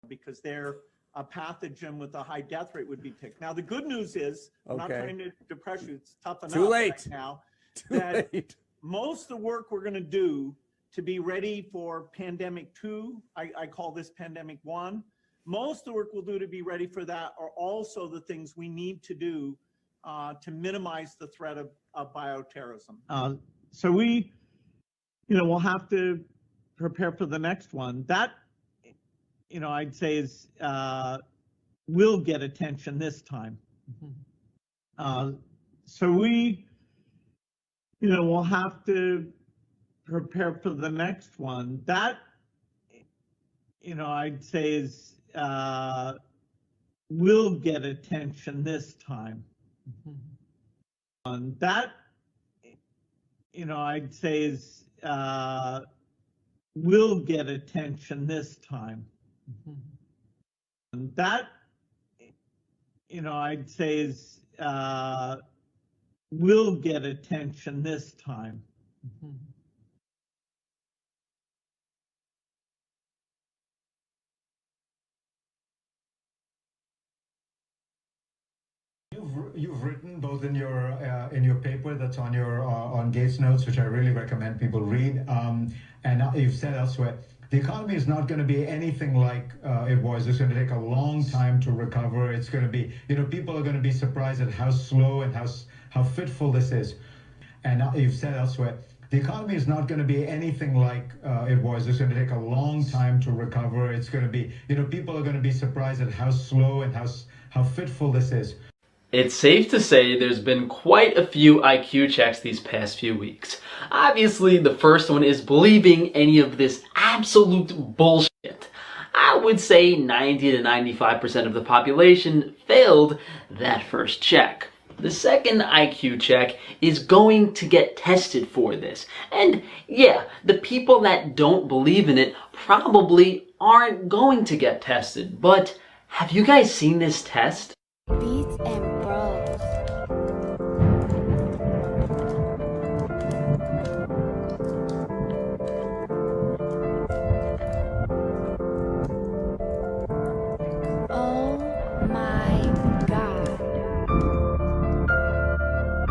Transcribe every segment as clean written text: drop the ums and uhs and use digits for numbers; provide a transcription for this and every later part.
because they're a pathogen with a high death rate would be picked. Now, the good news is, I'm not trying to depress you, it's tough enough right now, most of the work we're going to do to be ready for pandemic 2, I call this pandemic 1, most of the work we'll do to be ready for that are also the things we need to do to minimize the threat of bioterrorism. So we, we'll have to prepare for the next one. That, I'd say is will get attention this time. So we, we'll have to prepare for the next one. That, I'd say is will get attention this time. That, I'd say is will get attention this time. That, I'd say is will get attention this time. You've written both in your paper that's on your on Gates Notes, which I really recommend people read, and you've said elsewhere, the economy is not going to be anything like it was. It's going to take a long time to recover. It's going to be, people are going to be surprised at how slow and how fitful this is. And you've said elsewhere, the economy is not going to be anything like it was. It's going to take a long time to recover. It's going to be, people are going to be surprised at how slow and how fitful this is. It's safe to say there's been quite a few IQ checks these past few weeks. Obviously, the first one is believing any of this absolute bullshit. I would say 90 to 95% of the population failed that first check. The second IQ check is going to get tested for this. And yeah, the people that don't believe in it probably aren't going to get tested. But have you guys seen this test? Beats and Bros. Oh my God.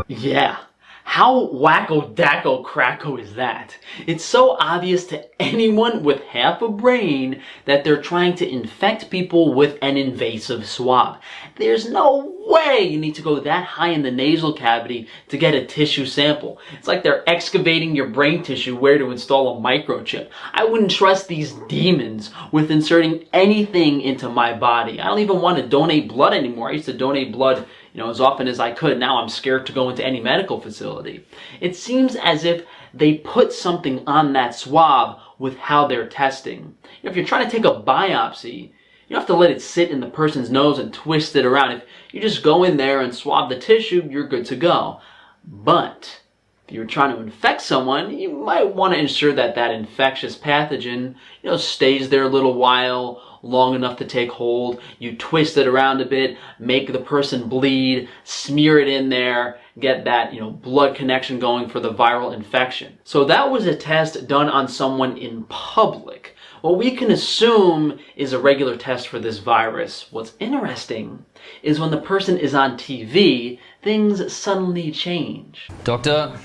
Yeah. How wacko-dacko-cracko is that? It's so obvious to anyone with half a brain that they're trying to infect people with an invasive swab. There's no way you need to go that high in the nasal cavity to get a tissue sample. It's like they're excavating your brain tissue where to install a microchip. I wouldn't trust these demons with inserting anything into my body. I don't even want to donate blood anymore. I used to donate blood as often as I could. Now I'm scared to go into any medical facility. It seems as if they put something on that swab with how they're testing. If you're trying to take a biopsy, you don't have to let it sit in the person's nose and twist it around. If you just go in there and swab the tissue, you're good to go. But if you're trying to infect someone, you might want to ensure that that infectious pathogen, stays there a little while, long enough to take hold. You twist it around a bit, make the person bleed, smear it in there, get that, blood connection going for the viral infection. So that was a test done on someone in public. What we can assume is a regular test for this virus. What's interesting is when the person is on TV, things suddenly change. Doctor.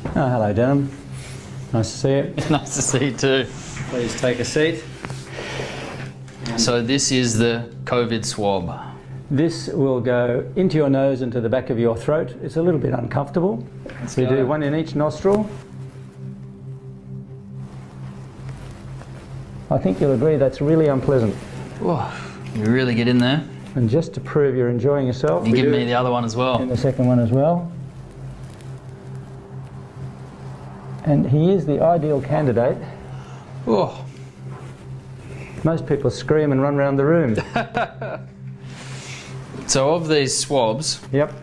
Oh, hello, Denham. Nice to see you. Nice to see you too. Please take a seat. So this is the COVID swab. This will go into your nose and to the back of your throat. It's a little bit uncomfortable. We do one in each nostril. I think you'll agree that's really unpleasant. Oh, you really get in there. And just to prove you're enjoying yourself, you give me the other one as well. And the second one as well. And he is the ideal candidate. Oh. Most people scream and run around the room. So of these swabs, yep,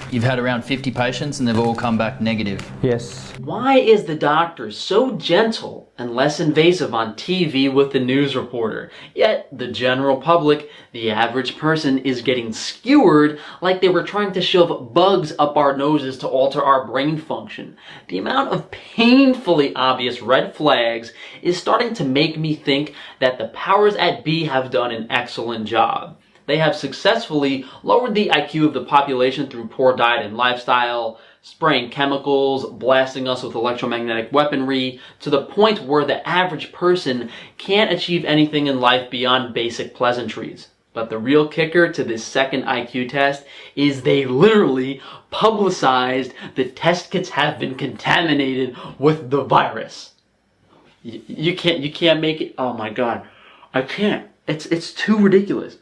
You've had around 50 patients and they've all come back negative. Yes. Why is the doctor so gentle and less invasive on TV with the news reporter? Yet the general public, the average person, is getting skewered like they were trying to shove bugs up our noses to alter our brain function. The amount of painfully obvious red flags is starting to make me think that the powers at be have done an excellent job. They have successfully lowered the IQ of the population through poor diet and lifestyle, spraying chemicals, blasting us with electromagnetic weaponry, to the point where the average person can't achieve anything in life beyond basic pleasantries. But the real kicker to this second IQ test is they literally publicized the test kits have been contaminated with the virus. You can't make it. Oh my God, I can't. It's too ridiculous.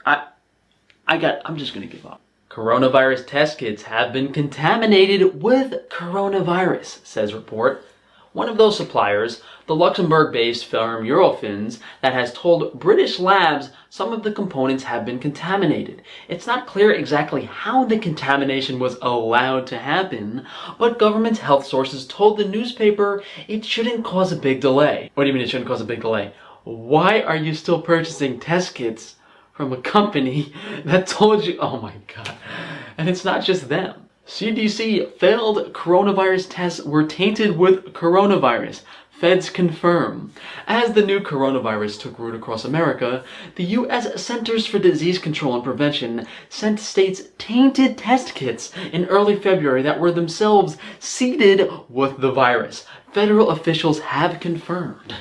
I'm just gonna give up. Coronavirus test kits have been contaminated with coronavirus, says report. One of those suppliers, the Luxembourg-based firm Eurofins, that has told British labs some of the components have been contaminated. It's not clear exactly how the contamination was allowed to happen, but government health sources told the newspaper it shouldn't cause a big delay. What do you mean it shouldn't cause a big delay? Why are you still purchasing test kits from a company that told you? Oh my God. And it's not just them. CDC failed coronavirus tests were tainted with coronavirus. Feds confirm. As the new coronavirus took root across America, the U.S. Centers for Disease Control and Prevention sent states tainted test kits in early February that were themselves seeded with the virus. Federal officials have confirmed.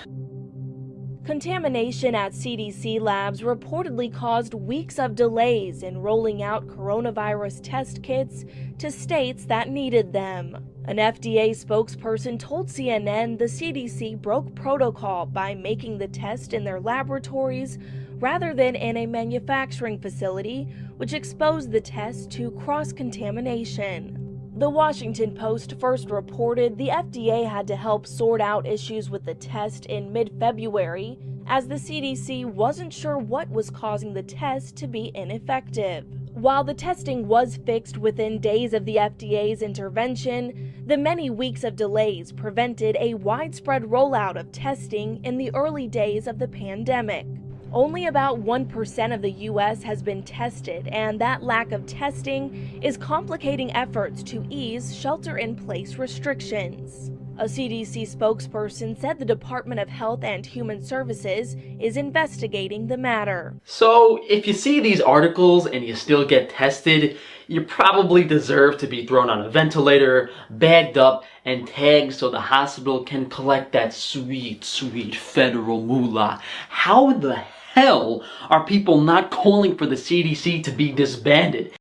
Contamination at CDC labs reportedly caused weeks of delays in rolling out coronavirus test kits to states that needed them. An FDA spokesperson told CNN the CDC broke protocol by making the test in their laboratories rather than in a manufacturing facility, which exposed the test to cross-contamination. The Washington Post first reported the FDA had to help sort out issues with the test in mid-February, as the CDC wasn't sure what was causing the test to be ineffective. While the testing was fixed within days of the FDA's intervention, the many weeks of delays prevented a widespread rollout of testing in the early days of the pandemic. Only about 1% of the U.S. has been tested, and that lack of testing is complicating efforts to ease shelter-in-place restrictions. A CDC spokesperson said the Department of Health and Human Services is investigating the matter. So, if you see these articles and you still get tested, you probably deserve to be thrown on a ventilator, bagged up, and tagged so the hospital can collect that sweet, sweet federal moolah. How the hell are people not calling for the CDC to be disbanded?